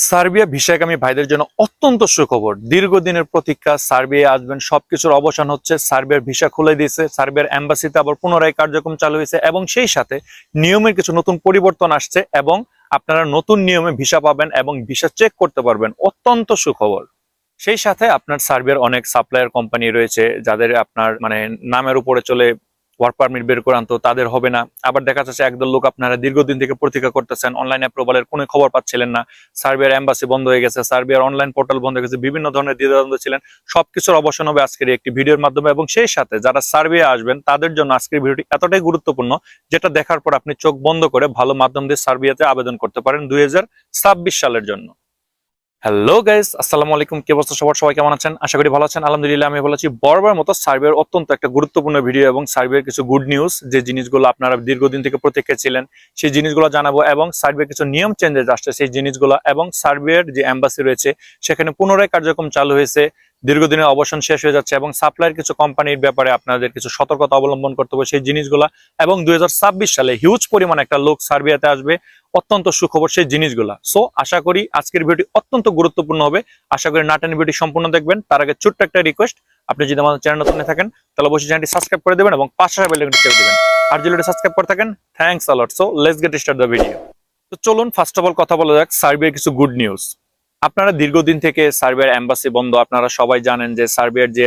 Serbia ভিসাগামী ভাইদের জন্য অত্যন্ত সুখবর। দীর্ঘদিনের প্রতীক্ষা, সার্বিয়া আসবেন, সবকিছুর অবসান হচ্ছে। সার্বিয়ার ভিসা খুলে দিয়েছে, সার্বিয়ার এম্বাসিতে আবার পুনরায় কার্যক্রম চালু হয়েছে এবং সেই সাথে নিয়মের কিছু নতুন পরিবর্তন আসছে এবং আপনারা নতুন নিয়মে ভিসা পাবেন এবং ভিসা চেক করতে পারবেন। অত্যন্ত সুখবর। সেই সাথে আপনার সার্বিয়ার অনেক সাপ্লায়ার কোম্পানি রয়েছে যাদের আপনার নামের উপরে চলে ওয়ার্ক পারমিট বের করে আনতো, তাদের হবে না। আবার দেখা যাচ্ছে একদল লোক আপনারা দীর্ঘদিন থেকে প্রতীক্ষা করতেছেন, অনলাইন অ্যাপ্রুভালের কোনো খবর পাচ্ছিলেন না, সার্বিয়ার এম্বাসি বন্ধ হয়ে গেছে, সার্বিয়ার অনলাইন পোর্টাল বন্ধ হয়ে গেছে, বিভিন্ন ধরনের দ্বিধাদ্বন্দ্ব ছিলেন, সবকিছুর অবসান হবে আজকের একটি ভিডিওর মাধ্যমে। এবং সেই সাথে যারা সার্বিয়া আসবেন তাদের জন্য আজকের ভিডিওটি এতটাই গুরুত্বপূর্ণ যেটা দেখার পর আপনি চোখ বন্ধ করে ভালো মাধ্যম দিয়ে সার্বিয়াতে আবেদন করতে পারেন 2026 সালের জন্য। হ্যালো গাইস, আসসালামু আলাইকুম। কি অবস্থা সবার? সবাই কেমন আছেন? আশা করি ভালো আছেন। আলহামদুলিল্লাহ আমি ভালো আছি। বরাবর মতো সার্বিয়ার অত্যন্ত একটা গুরুত্বপূর্ণ ভিডিও এবং সার্বিয়ার কিছু গুড নিউজ, যে জিনিসগুলো আপনারা দীর্ঘদিন থেকে প্রতীক্ষা ছিলেন সেই জিনিসগুলো জানাবো, এবং সার্বিয়ার কিছু নিয়ম চেঞ্জেস আসছে সেই জিনিসগুলো, এবং সার্বিয়ার যে এম্বাসি রয়েছে সেখানে পুনরায় কার্যক্রম চালু হয়েছে, দীর্ঘদিনের অবসান শেষ হয়ে যাচ্ছে, এবং সাপ্লাইয়ের কিছু কোম্পানির ব্যাপারে আপনাদের কিছু সতর্কতা অবলম্বন করতে হবে সেই জিনিসগুলা, এবং 2026 সালে হিউজ পরিমাণ একটা লোক সার্বিয়াতে আসবে, অত্যন্ত সুখবর সেই জিনিসগুলা। সো আশা করি আজকের ভিডিওটি অত্যন্ত গুরুত্বপূর্ণ হবে। আশা করি না টেনে ভিডিও সম্পূর্ণ দেখবেন। তার আগে ছোট্ট একটা রিকোয়েস্ট, আপনি যদি আমাদের চ্যানেল নতুন থাকেন তাহলে অবশ্যই চ্যানেলটি সাবস্ক্রাইব করে দেবেন এবং পাশের বেল আইকনটি চেপে দিবেন। আর যদি সাবস্ক্রাইব করে থাকেন, thanks a lot. So let's get start the video. তো চলুন ফার্স্ট অফ অল কথা বলা যাক সার্বিয়ার কিছু গুড নিউজ। আপনারা দীর্ঘদিন থেকে সার্বিয়ার এম্বাসি বন্ধ, আপনারা সবাই জানেন যে সার্বিয়ার যে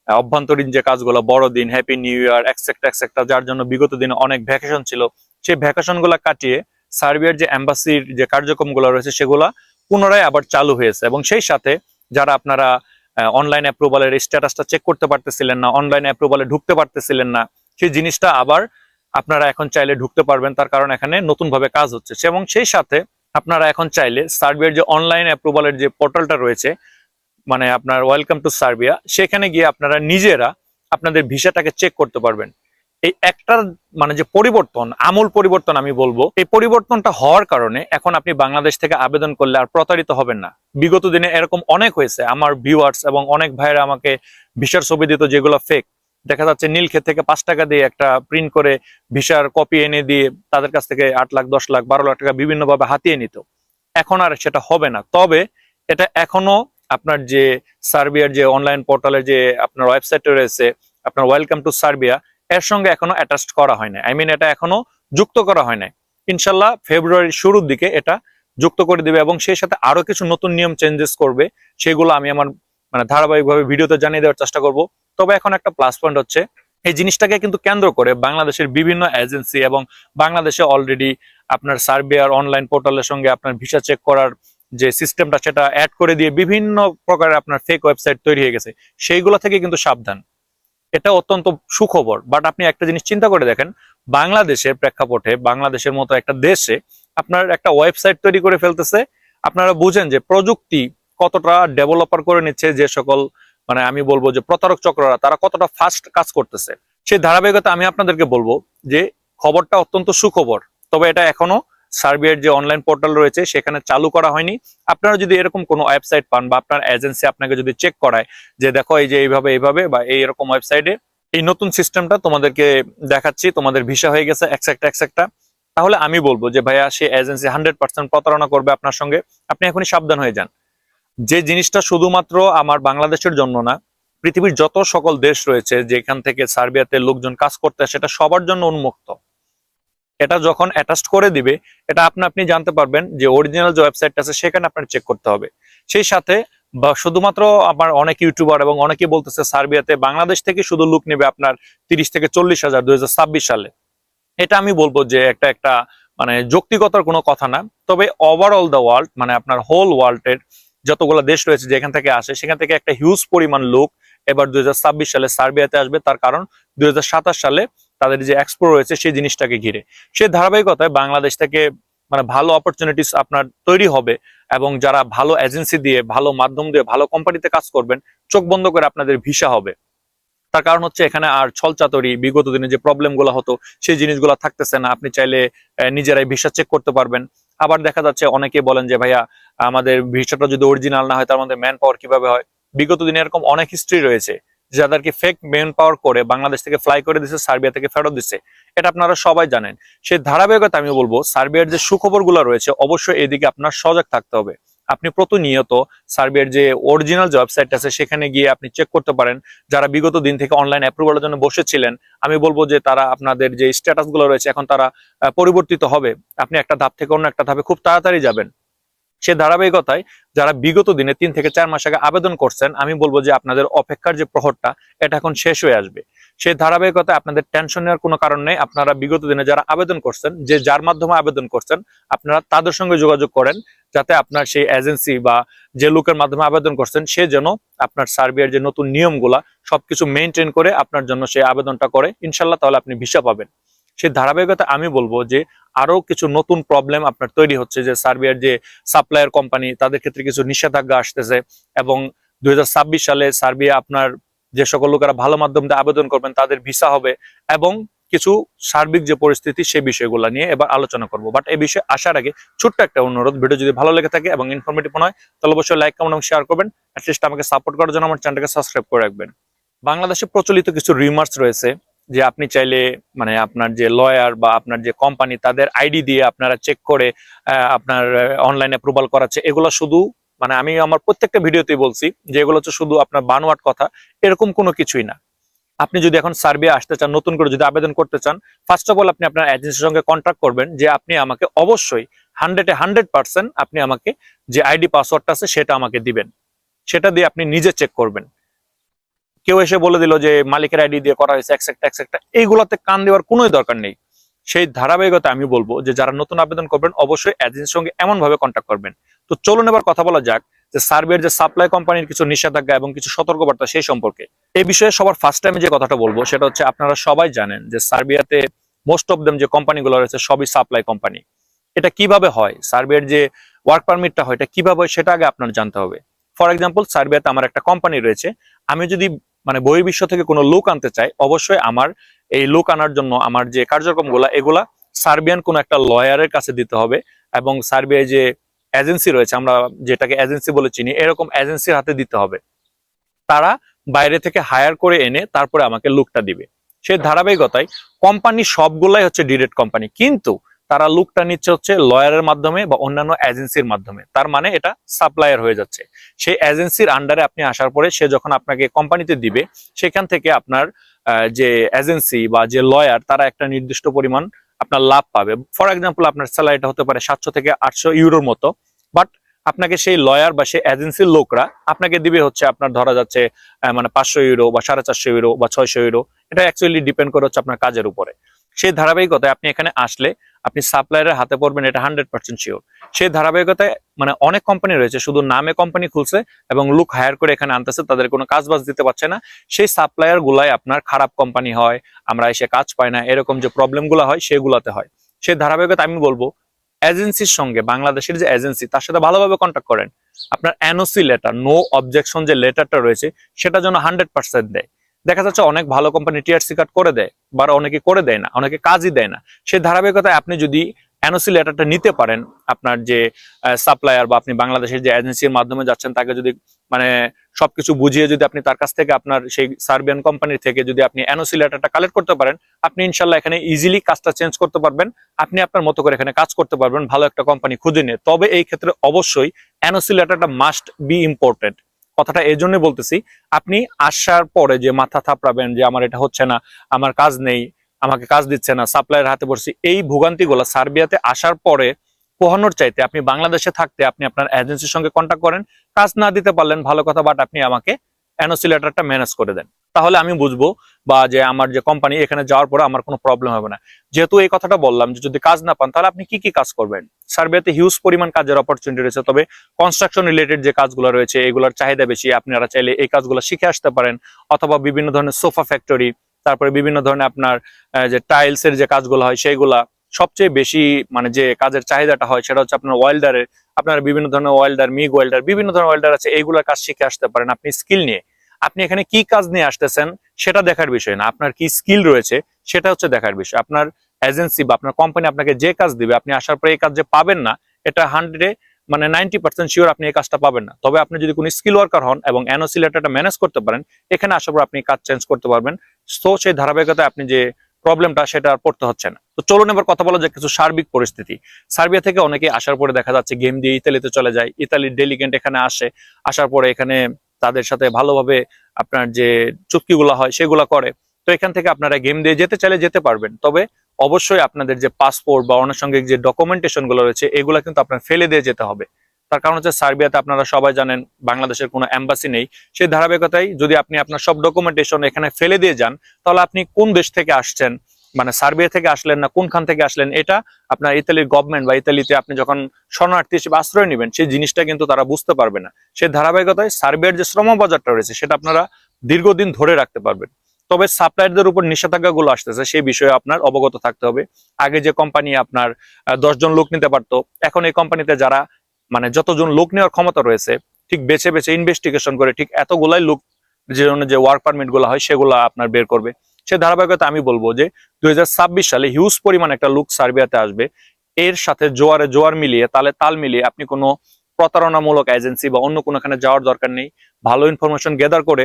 অভ্যন্তরীণ যে কাজগুলো, বড়দিন, হ্যাপি নিউ ইয়ার, এক্সেট্রা, যার জন্য বিগত দিনে অনেক ভ্যাকেশন ছিল, সেই ভ্যাকেশন গুলা কাটিয়ে সার্বিয়ার যে এম্বাসির যে কার্যক্রমগুলো রয়েছে সেগুলা পুনরায় আবার চালু হয়েছে। এবং সেই সাথে যারা আপনারা অনলাইন অ্যাপ্রুভালের স্ট্যাটাসটা চেক করতে পারতেছিলেন না, অনলাইন অ্যাপ্রুভালে ঢুকতে পারতেছিলেন না, সেই জিনিসটা আবার আপনারা এখন চাইলে ঢুকতে পারবেন, তার কারণ এখানে নতুন ভাবে কাজ হচ্ছে। এবং সেই সাথে আপনারা এখন চাইলে সার্বিয়ার যে অনলাইন অ্যাপ্রুভালের যে পোর্টালটা রয়েছে, আপনার ওয়েলকাম টু সার্বিয়া, সেখানে গিয়ে আপনারা নিজেরা আপনাদের ভিসাটাকে চেক করতে পারবেন। এই একটার যে পরিবর্তন, আমূল পরিবর্তন আমি বলবো, এই পরিবর্তনটা হওয়ার কারণে এখন আপনি বাংলাদেশ থেকে আবেদন করলে আর প্রতারিত হবেন না। বিগত দিনে এরকম অনেক হয়েছে, আমার ভিউয়ার্স এবং অনেক ভাইরা আমাকে ভিসার ছবি দিত যেগুলো ফেক। দেখা যাচ্ছে নীলক্ষেত থেকে 5 টাকা দিয়ে একটা প্রিন্ট করে ভিসার কপি এনে দিয়ে তাদের কাছ থেকে 8 লাখ, 10 লাখ, 12 লাখ টাকা বিভিন্ন ভাবে হাতিয়ে নিত। এখন আর সেটা হবে না। তবে এটা এখনো আপনার যে সার্বিয়ার যে অনলাইন পোর্টালের যে আপনার ওয়েবসাইট রয়েছে, আপনার ওয়েলকাম টু সার্বিয়া, এর সঙ্গে এখনো অ্যাটাচ করা হয় না। এটা এখনো যুক্ত করা হয় না। ইনশাল্লাহ ফেব্রুয়ারির শুরুর দিকে এটা যুক্ত করে দিবে এবং সেই সাথে আরো কিছু নতুন নিয়ম চেঞ্জেস করবে, সেগুলো আমি আমার ধারাবাহিকভাবে ভিডিওতে জানিয়ে দেওয়ার চেষ্টা করব। তবে এখন একটা প্লাস পয়েন্ট হচ্ছে, এই জিনিসটাকে কিন্তু কেন্দ্র করে বাংলাদেশের বিভিন্ন এজেন্সি এবং বাংলাদেশে অলরেডি আপনার সার্বিয়ার অনলাইন পোর্টালের সঙ্গে আপনার ভিসা চেক করার যে সিস্টেমটা সেটা অ্যাড করে দিয়ে বিভিন্ন প্রকারের আপনার ফেক ওয়েবসাইট তৈরি হয়ে গেছে, সেইগুলো থেকে কিন্তু সাবধান। এটা অত্যন্ত সুখবর। বাট আপনি একটা জিনিস চিন্তা করে দেখেন, বাংলাদেশের প্রেক্ষাপটে, বাংলাদেশের মতো একটা দেশে আপনার একটা ওয়েবসাইট তৈরি করে ফেলতেছে। আপনারা বুঝেন যে প্রযুক্তি কতটা ডেভেলপার করে নিচ্ছে, যে সকল আমি বলবো যে প্রতারক চক্ররা, তারা কতটা ফাস্ট কাজ করতেছে। সেই ধারাবাহিকতা আমি আপনাদেরকে বলবো যে খবরটা অত্যন্ত সুখবর। তবে এটা এখনো সার্বিয়ার যে অনলাইন পোর্টাল রয়েছে সেখানে চালু করা হয়নি। আপনারা যদি এরকম কোনো ওয়েবসাইট পান বা আপনার এজেন্সি আপনাকে যদি চেক করায় যে দেখো এই যে এইভাবে বা এইরকম ওয়েবসাইটে এই নতুন সিস্টেমটা তোমাদেরকে দেখাচ্ছি, তোমাদের ভিসা হয়ে গেছে এক্সেট্রা, তাহলে আমি বলবো যে ভাইয়া, সে এজেন্সি 100% প্রতারণা করবে আপনার সঙ্গে। আপনি এখনই সাবধান হয়ে যান। যে জিনিসটা শুধুমাত্র আমার বাংলাদেশের জন্য না, পৃথিবীর যত সকল দেশ রয়েছে যেখান থেকে সার্বিয়াতে লোকজন কাজ করতে আসে, সেটা সবার জন্য উন্মুক্ত। এটা যখন অ্যাটাচ করে দিবে, এটা আপনি জানতে পারবেন যে অরিজিনাল যে ওয়েবসাইটটা আছে সেখানে আপনার চেক করতে হবে। সেই সাথে বা শুধুমাত্র আমার অনেক ইউটিউবার এবং অনেকেই বলতেছে সার্বিয়াতে বাংলাদেশ থেকে শুধু লোক নেবে আপনার 30 থেকে 40 হাজার 2026 সালে। এটা আমি বলবো যে একটা যৌক্তিকতার কোনো কথা না। তবে ওভারঅল দ্য ওয়ার্ল্ড, আপনার হোল ওয়ার্ল্ডের যতগুলো দেশ রয়েছে যেখান থেকে আসে, সেখান থেকে একটা হিউজ পরিমাণ লোক এবার 2026 সালে সার্বিয়াতে আসবে। তার কারণ 2027 সালে তাদের যে এক্সপো রয়েছে সেই জিনিসটাকে ঘিরে, সেই ধারাবাহিকতায় বাংলাদেশ থেকে ভালো অপরচুনিটিস আপনার তৈরি হবে, এবং যারা ভালো এজেন্সি দিয়ে, ভালো মাধ্যম দিয়ে, ভালো কোম্পানিতে কাজ করবেন, চোখ বন্ধ করে আপনাদের ভিসা হবে। তার কারণ হচ্ছে এখানে আর ছলচাতুরি, বিগত দিনে যে প্রবলেম গুলো হতো সেই জিনিসগুলো থাকতেছে না। আপনি চাইলে নিজেরাই ভিসা চেক করতে পারবেন। আবার দেখা যাচ্ছে অনেকে বলেন যে ভাইয়া, আমাদের ভিসাটা যদি অরিজিনাল না হয় তার মধ্যে ম্যান পাওয়ার কিভাবে হয়। বিগত দিনে এরকম অনেক হিস্ট্রি রয়েছে, যাদেরকে ফেক ম্যান পাওয়ার করে বাংলাদেশ থেকে ফ্লাই করে দিচ্ছে, সার্বিয়া থেকে ফেরত দিচ্ছে। এটা আপনারা সবাই জানেন। সেই ধারাবাহিকতা আমি বলবো সার্বিয়ার যে সুখবর গুলো রয়েছে, অবশ্যই এদিকে আপনার সজাগ থাকতে হবে। আপনি প্রতিনিয়ত সার্বিয়ার যে অরিজিনাল যে ওয়েবসাইট আছে সেখানে গিয়ে আপনি চেক করতে পারেন। যারা বিগত দিন থেকে অনলাইন অ্যাপ্রুভালের জন্য বসেছিলেন, আমি বলবো যে তারা আপনাদের যে স্ট্যাটাস গুলো রয়েছে এখন তারা পরিবর্তিত হবে। আপনি একটা ধাপ থেকে অন্য একটা ধাপে খুব তাড়াতাড়ি যাবেন। সে ধারাবাহিকতায় যারা বিগত দিনে 3 থেকে 4 মাস আগে আবেদন করছেন, আমি বলবো যে আপনাদের অপেক্ষার যে প্রহরটা এটা এখন শেষ হয়ে আসবে। সেই ধারাবাহিকতায় আপনাদের টেনশন নেওয়ার কোনো কারণ নেই। আপনারা বিগত দিনে যারা আবেদন করছেন, যে যার মাধ্যমে আবেদন করছেন, আপনারা তাদের সঙ্গে যোগাযোগ করেন, যাতে আপনার সেই এজেন্সি বা যে লোকের মাধ্যমে আবেদন করছেন সে যেন আপনার সার্বিয়ার যে নতুন নিয়মগুলা সবকিছু মেনটেন করে আপনার জন্য সেই আবেদনটা করে, ইনশাল্লাহ তাহলে আপনি ভিসা পাবেন। সেই ধারাবাহিকতা আমি বলবো যে আরো কিছু নতুন প্রবলেম আপনার তৈরি হচ্ছে, যে সার্বিয়ার যে সাপ্লায়ার কোম্পানি তাদের ক্ষেত্রে কিছু নিষেধাজ্ঞা আসতেছে, এবং 2026 সালে সার্বিয়া আপনার যে সকল লোকেরা ভালো মাধ্যম দিয়ে আবেদন করবেন তাদের ভিসা হবে, এবং কিছু সার্বিক যে পরিস্থিতি সেই বিষয়গুলো নিয়ে এবার আলোচনা করব। বাট এই বিষয়ে আসার আগে ছোট্ট একটা অনুরোধ, ভিডিও যদি ভালো লেগে থাকে এবং ইনফরমেটিভ হয় তাহলে অবশ্যই লাইক, কমেন্ট এবং শেয়ার করবেন। অ্যাটলিস্ট আমাকে সাপোর্ট করার জন্য আমার চ্যানেলটাকে সাবস্ক্রাইব করে রাখবেন। বাংলাদেশে প্রচলিত কিছু রিমার্স রয়েছে যে আপনি চাইলে মানে আপনার যে লয়ার বা আপনার যে কোম্পানি তাদের আইডি দিয়ে আপনারা চেক করে আপনার অনলাইন অ্যাপ্রুভাল করাচ্ছে, এগুলো শুধু মানে আমি আমার প্রত্যেকটা ভিডিওতেই বলছি যে এগুলো হচ্ছে শুধু আপনার বানোয়াট কথা, এরকম কোনো কিছুই না। আপনি যদি এখন সার্বিয়া আসতে চান, নতুন করে যদি আবেদন করতে চান, ফার্স্ট অফ অল আপনি আপনার এজেন্সির সঙ্গে কন্ট্যাক্ট করবেন যে আপনি আমাকে অবশ্যই 100% আপনি আমাকে যে আইডি পাসওয়ার্ডটা আছে সেটা আমাকে দিবেন, সেটা দিয়ে আপনি নিজে চেক করবেন। কেউ এসে বলে দিল যে মালিকের আইডি দিয়ে করা হয়েছে এক্সেক্ট, এইগুলাতে কান দেওয়ার কোনো দরকার নেই। সেই ধারাবাহিকতা আমি বলবো যে যারা নতুন আবেদন করবেন অবশ্যই এজেন্সির সঙ্গে এমন ভাবে কন্ট্যাক্ট করবেন। তো চলুন এবার কথা বলা যাক যে সার্বিয়ার যে সাপ্লাই কোম্পানির কিছু নিষেধাজ্ঞা এবং কিছু সতর্কবার্তা সেই সম্পর্কে। এই বিষয়ে সবার ফার্স্ট টাইমে যে কথাটা বলবো সেটা হচ্ছে, আপনারা সবাই জানেন যে সার্বিয়াতে মোস্ট অফ দেম যে কোম্পানিগুলো রয়েছে সবই সাপ্লাই কোম্পানি। এটা কিভাবে হয়, সার্বিয়ার যে ওয়ার্ক পারমিটটা হয় এটা কিভাবে হয় সেটা আগে আপনার জানতে হবে। ফর এক্সাম্পল, সার্বিয়াতে আমার একটা কোম্পানি রয়েছে, আমি যদি মানে বহির্বিশ্ব থেকে কোনো লোক আনতে চাই, অবশ্যই আমার এই লোক আনার জন্য আমার যে কার্যক্রমগুলা এগুলা সার্বিয়ান কোনো একটা লয়ারের কাছে দিতে হবে, এবং সার্বিয়ায় যে এজেন্সি রয়েছে, আমরা যেটাকে এজেন্সি বলে চিনি, এরকম এজেন্সির হাতে দিতে হবে। তারা বাইরে থেকে হায়ার করে এনে তারপরে আমাকে লুকটা দিবে। সেই ধারাবাহিকতায় কোম্পানি সবগুলাই হচ্ছে ডিরেক্ট কোম্পানি, কিন্তু তারা লুকটা নিচ্ছে হচ্ছে লয়ারের মাধ্যমে বা অন্যান্য এজেন্সির মাধ্যমে। তার মানে এটা সাপ্লায়ার হয়ে যাচ্ছে। সেই এজেন্সির আন্ডারে আপনি আসার পরে সে যখন আপনাকে কোম্পানিতে দিবে, সেখান থেকে আপনার যে এজেন্সি বা যে লয়ার তারা একটা নির্দিষ্ট পরিমাণ আপনার লাভ পাবে। ফর এক্সাম্পল, আপনার স্যালারিটা হতে পারে 700 থেকে 800 ইউরোর মতো, বাট আপনাকে সেই লয়ার বা সেই এজেন্সির লোকরা আপনাকে দিবে হচ্ছে আপনার ধরা যাচ্ছে মানে 500 ইউরো বা 450 ইউরো বা 600 ইউরো। এটা অ্যাকচুয়ালি ডিপেন্ড করে হচ্ছে আপনার কাজের উপরে। সেই ধারাবাহিকতায় আপনি এখানে আসলে আপনি সাপ্লায়ারের হাতে পড়বেন, এটা 100% শিওর। সেই ধারাবাহিকতায় মানে অনেক কোম্পানি রয়েছে শুধু নামে কোম্পানি খুলছে এবং লোক হায়ার করে এখানে আনতেছে, তাদের কোনো কাজ বাজ দিতে পারছে না। সেই সাপ্লায়ার গুলাই আপনার খারাপ কোম্পানি হয়, আমরা এসে কাজ পাই না, এরকম যে প্রবলেম গুলা হয় সেগুলাতে হয়। সেই ধারাবাহিকতা আমি বলবো এজেন্সির সঙ্গে, বাংলাদেশের যে এজেন্সি তার সাথে ভালোভাবে কন্ট্যাক্ট করেন। আপনার এনওসি লেটার, নো অবজেকশন যে লেটারটা রয়েছে সেটা যেন 100% দেয়। দেখা যাচ্ছে অনেক ভালো কোম্পানি টিআরসি কার্ড করে দেয়, বা অনেকে করে দেয় না, অনেকে কাজই দেয় না। সেই ধারাবাহিকতায় আপনি যদি এনওসি লেটারটা নিতে পারেন, আপনার যে সাপ্লায়ার বা আপনি বাংলাদেশের যে এজেন্সির মাধ্যমে যাচ্ছেন তাকে যদি মানে সবকিছু বুঝিয়ে যদি আপনি তার কাছ থেকে আপনার সেই সার্বিয়ান কোম্পানির থেকে যদি আপনি এনওসি লেটারটা কালেক্ট করতে পারেন, আপনি ইনশাল্লাহ এখানে ইজিলি কাজটা চেঞ্জ করতে পারবেন। আপনি আপনার মতো করে এখানে কাজ করতে পারবেন ভালো একটা কোম্পানি খুঁজে নিয়ে। তবে এই ক্ষেত্রে অবশ্যই এনওসি লেটারটা মাস্ট বি ইম্পর্টেন্ট। কথাটা এই জন্য বলতেছি, আপনি আসার পরে যে মাথা থাপড়াবেন যে আমার এটা হচ্ছে না, আমার কাজ নেই, আমাকে কাজ দিচ্ছে না, সাপ্লায়ার হাতে পড়ছি, এই ভোগান্তিগুলো সার্বিয়াতে আসার পরে পোহানোর চাইতে আপনি বাংলাদেশে থাকতে আপনি আপনার এজেন্সির সঙ্গে কন্ট্যাক্ট করেন। কাজ না দিতে পারলেন ভালো কথা, বাট আপনি আমাকে এনওসি লেটারটা ম্যানেজ করে দেন, তাহলে আমি বুঝবো বা যে আমার যে কোম্পানি এখানে যাওয়ার পরে আমার কোনো প্রবলেম হবে না। যেহেতু এই কথাটা বললাম যে যদি কাজ না পান তাহলে আপনি কি কি কাজ করবেন। সার্বিয়াতে হিউজ পরিমাণ কাজের অপরচুনিটি রয়েছে, তবে কনস্ট্রাকশন রিলেটেড যে কাজগুলো রয়েছে এগুলোর চাহিদা বেশি। আপনারা চাইলে এই কাজগুলো শিখে আসতে পারেন, অথবা বিভিন্ন ধরনের সোফা ফ্যাক্টরি, তারপরে বিভিন্ন ধরনের আপনার যে টাইলস এর যে কাজগুলো হয় সেইগুলা। সবচেয়ে বেশি মানে যে কাজের চাহিদাটা হয় সেটা হচ্ছে আপনার ওয়েল্ডারের। আপনারা বিভিন্ন ধরনের ওয়েল্ডার, মিগ ওয়েল্ডার, বিভিন্ন ধরনের ওয়েল্ডার আছে, এইগুলোর কাজ শিখে আসতে পারেন আপনি স্কিল নিয়ে। আপনি এখানে কি কাজ নিয়ে আসতেছেন সেটা দেখার বিষয় না, আপনার কি স্কিল রয়েছে সেটা হচ্ছে দেখার বিষয়। আপনার এজেন্সি বা আপনার কোম্পানি আপনাকে যে কাজ দিবে, আপনি আসার পরে এই কাজ যে পাবেন না এটা 90% শিওর আপনি এই কাজটা পাবেন না। তবে আপনি যদি কোনো স্কিল ওয়ার্কার হন এবং এনওসি লেটারটা ম্যানেজ করতে পারেন, এখানে আসার পর আপনি কাজ চেঞ্জ করতে পারবেন। তো সেই ধারাবাহিকতায় আপনি যে প্রবলেমটা সেটা আর পড়তে হচ্ছে না। তো চলুন এবার কথা বলা যায় কিছু সার্বিক পরিস্থিতি। সার্বিয়া থেকে অনেকে আসার পরে দেখা যাচ্ছে গেম দিয়ে ইতালিতে চলে যায়, ইতালির ডেলিগেন্ট এখানে আসে, আসার পরে এখানে তাদের সাথে ভালোভাবে আপনার যে চুক্তিগুলো হয় সেগুলো করে। তো এখান থেকে আপনারা গেম দিয়ে যেতে চাইলে যেতে পারবেন, তবে অবশ্যই আপনাদের যে পাসপোর্ট বা আনুষঙ্গিক যে ডকুমেন্টেশন গুলো রয়েছে এগুলো কিন্তু আপনার ফেলে দিয়ে যেতে হবে। তার কারণ হচ্ছে সার্বিয়াতে আপনারা সবাই জানেন বাংলাদেশের কোনো এম্বাসি নেই। সেই ধারাবাহিকতায় যদি আপনি আপনার সব ডকুমেন্টেশন এখানে ফেলে দিয়ে যান, তাহলে আপনি কোন দেশ থেকে আসছেন, মানে সার্বিয়া থেকে আসলেন না কোনখান থেকে আসলেন, এটা আপনার ইতালির গভর্নমেন্ট বা ইতালিতে আপনি যখন শরণার্থী হিসেবে আশ্রয় নেবেন সেই জিনিসটা কিন্তু তারা বুঝতে পারবে না। সেই ধারাবাহিকতায় সার্বিয়ার যে শ্রম বাজারটা রয়েছে সেটা আপনারা দীর্ঘদিন ধরে রাখতে পারবেন। তবে সাপ্লায়ারদের উপর নিষেধাজ্ঞাগুলো আসতেছে সেই বিষয়ে আপনার অবগত থাকতে হবে। আগে যে কোম্পানি আপনার 10 জন লোক নিতে পারতো, এখন এই কোম্পানিতে যারা মানে যতজন লোক নেওয়ার ক্ষমতা রয়েছে ঠিক বেছে বেছে ইনভেস্টিগেশন করে ঠিক এতগুলাই লোক যে ওয়ার্ক পারমিট গুলো হয় সেগুলো আপনার বের করবে। সে ধারাবাহিকতা আমি বলবো যে 2026 সালে হিউজ পরিমাণ একটা লোক সার্বিয়াতে আসবে। এর সাথে জোয়ারে জোয়ার মিলিয়ে তালে তাল মিলিয়ে আপনি কোনো প্রতারণামূলক এজেন্সি বা অন্য কোনোখানে যাওয়ার দরকার নেই। ভালো ইনফরমেশন গ্যাদার করে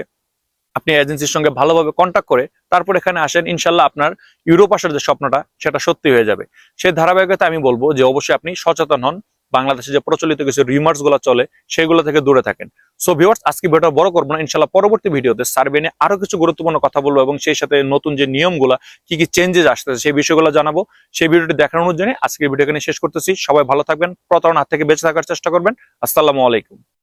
আপনি এজেন্সির সঙ্গে ভালোভাবে কন্ট্যাক্ট করে তারপর এখানে আসেন, ইনশাল্লাহ আপনার ইউরোপ আসার যে স্বপ্নটা সেটা সত্যি হয়ে যাবে। সেই ধারাবাহিকতা আমি বলবো যে অবশ্যই আপনি সচেতন হন, বাংলাদেশে যে প্রচলিত কিছু রিমার্স গুলো চলে সেগুলো থেকে দূরে থাকেন। সো ভিউয়ার্স, আজকে ভিডিওটা বড় করবো না, ইনশাল্লাহ পরবর্তী ভিডিওতে সার্বিয়া নিয়ে আরো কিছু গুরুত্বপূর্ণ কথা বলবো এবং সেই সাথে নতুন যে নিয়মগুলো কি কি চেঞ্জেস আসতেছে সেই বিষয়গুলো জানাবো। সেই ভিডিওটি দেখার অনুযায়ী আজকের ভিডিও এখানে শেষ করতেছি। সবাই ভালো থাকবেন, প্রতারণার হাত থেকে বেঁচে থাকার চেষ্টা করবেন। আসসালামু আলাইকুম।